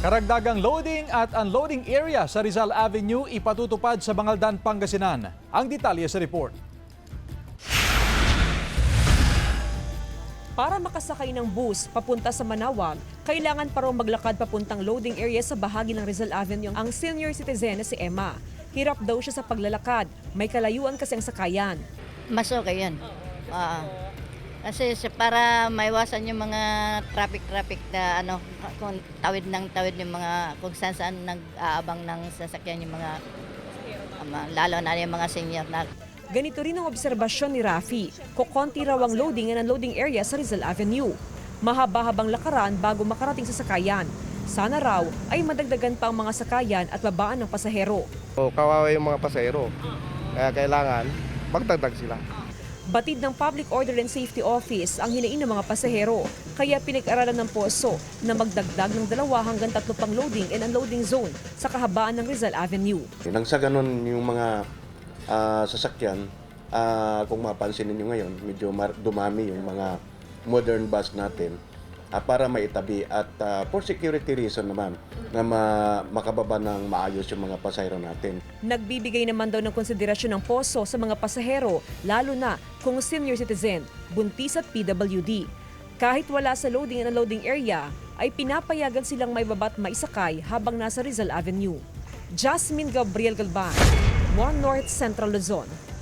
Karagdagang loading at unloading area sa Rizal Avenue ipatutupad sa Bangaldan, Pangasinan. Ang detalye sa report. Para makasakay ng bus papunta sa Manawag, kailangan pa raw maglakad papuntang loading area sa bahagi ng Rizal Avenue ang senior citizen na si Emma. Hirap daw siya sa paglalakad, may kalayuan kasi ang sakayan. Mas okay yan. Kasi para maiwasan yung mga traffic na kung tawid yung mga kung saan nag-aabang ng sasakyan yung mga lalo na yung mga senior na. Ganito rin ang obserbasyon ni Rafi. Kukonti raw ang loading and unloading area sa Rizal Avenue. Mahaba-habang lakaran bago makarating sa sakayan. Sana raw ay madagdagan pa ang mga sakayan at babaan ng pasahero. Kawawa yung mga pasahero. Kaya kailangan magdagdag sila. Batid ng Public Order and Safety Office ang hinaing ng mga pasahero, kaya pinag-aralan ng POSO na magdagdag ng 2 hanggang 3 pang loading and unloading zone sa kahabaan ng Rizal Avenue. Nang sa ganun yung mga sasakyan, kung mapansin niyo ngayon, medyo dumami yung mga modern bus natin para maitabi at for security reason naman na makababa ng maayos yung mga pasahero natin. Nagbibigay naman daw ng konsiderasyon ng POSO sa mga pasahero, lalo na kung senior citizen, buntis at PWD. Kahit wala sa loading and unloading area, ay pinapayagan silang may babat maisakay habang nasa Rizal Avenue. Jasmine Gabriel Galban, More North Central Luzon.